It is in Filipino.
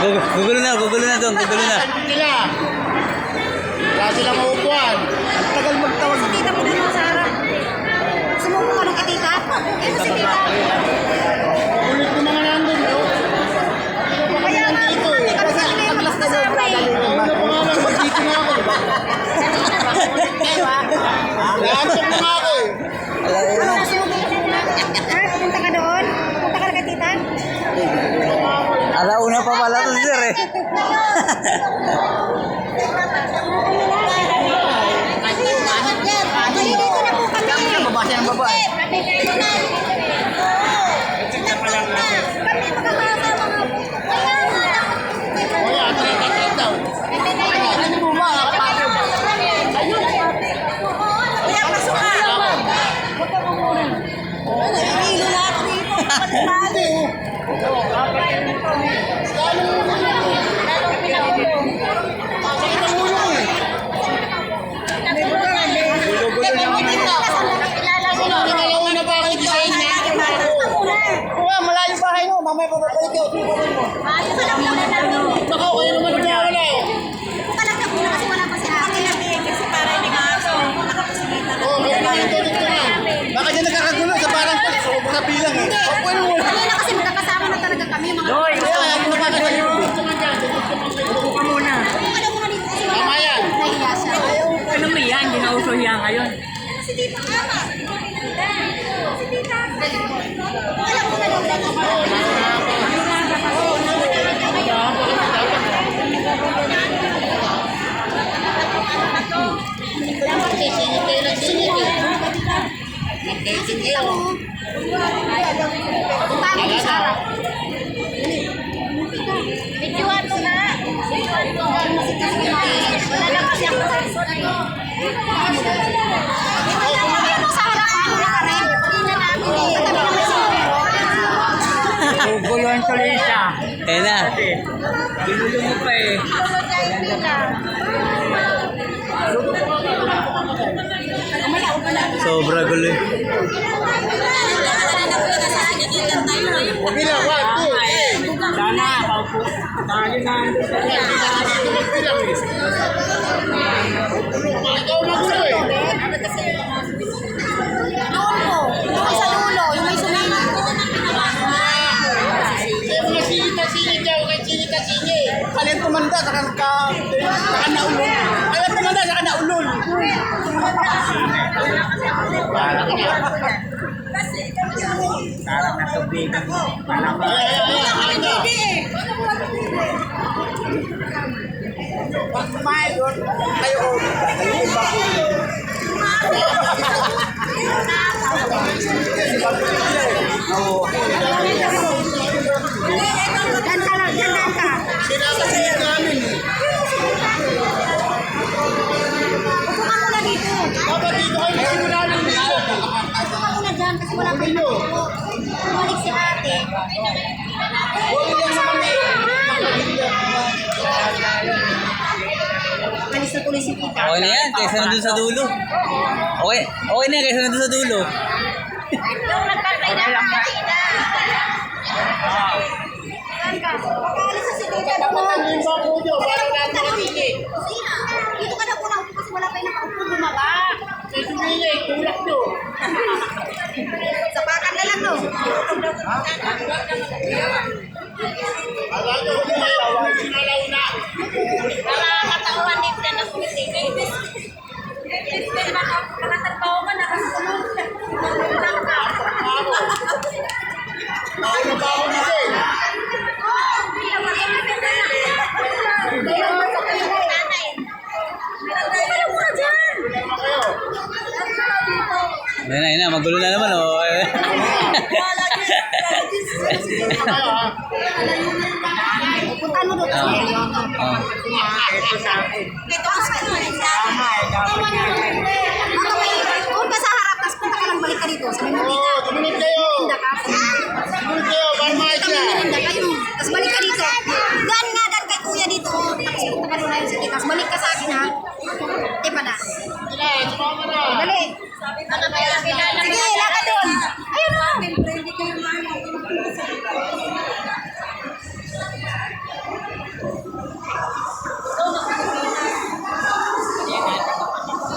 Gugulo na to, gugulo na. Sila. Wala silang maupuan. Tagal magtawag. Sa tita mo na sa harap. Sumuko ka ng katita? Ito si tita. Ulit ko mga nandun, no? Kaya nga ito kami kasi may magkasama eh. Ano ko nga lang, mag-dito na ako. Lahat na ako eh. Ano gusto mo dito muna? Ha? Punta ka doon? Punta ka na kay tita? Alauna pa pala to, sir eh. Dito na po kami. Babasa ng babae. Kami magkakasama nga po. Kaya, atay daw. Ano mo ba? Kuya, pasok ka. Huwag ka muna. Nahihilo lahat dito. Patali. Malayo bahay mo, mamaya babalik ka. Ayos na muna namin. Baka kayo naman wala eh. Talaga muna kasi wala pa si ate. Kasi para hindi ka aso. Oo, may dito na. Baka dyan nagkakagulo sa parang sa bilang eh. Kanina kasi magkakasama na talaga kami. Kaya kung nakakagayo. Upo ka muna dito kasi wala. Tama yan. Nahiya siya. Ano mo yan? Ginauso hiya ngayon. Si tita nga. Si tita. Wala mo na lang. Singit kayo lang singit eh. Mag-dating kayo. Punta mo sa harap. Videoan mo na. Wala lang kasi ako sa sa harap. Ano na kami? Hindi na namin eh. Katabi na may sino. Guguluhan tuloy siya. Ayan na. Ginulo mo pa eh. Sobra gulo eh. Huwag nila, 1, 2, 3. Sana, paupo. Tayo na. Ikaw na gulo eh. Doon po. Doon sa dulo. Yung may sumili. Kaya mga singit daw, kahit singit. Alin tumanda, saka naulol. Alin tumanda, saka naulol. Parang natubigan. Parang Pag kumain doon, kayo ko. Ganda ka. Sinasasingit namin eh. Upo ka muna dito. Dapat dito kayo namin dito. Upo ka muna dyan kasi wala pa yung bumalik si ate. Alis na tuloy si tita. Okay na yan, kaysa nandun sa dulo. Okay na yan, kaysa nandun sa dulo. Yung nagpapay na tita. Saan ka? Pag-alis na si tita. Yung mga pudo, parang lahat nakasingit. Dito ka na una upo kasi wala pa yung nakaupo bumaba. May sumingit, tulak nyo. Sapakan na lang no. Alam nyo, kung may awal, sinalaw na. Para katawan ni Fran na sumitigil. Nakatrabaho ka, nakasulong. Ako na ba ako nito eh. Ayan na, magulo na naman oh. Puntahan mo doon. Oh. ito sa akin. Ito ang sa inyo. Tama eh. Dapat nga. Doon ka sa harap, tapos punta ka lang, balik ka dito. Sabi mo, Oo, tita. tumunod kayo. Tinda ka. Tumunod kayo, para makasya. Tinda kayo. Tapos balik ka dito. Dan nga, dan kay kuya dito. Tapos punta ka doon na yun sa tita. Tapos balik ka sa akin ha. Di pa na. Sila, sumama na. Dali. Ano kaya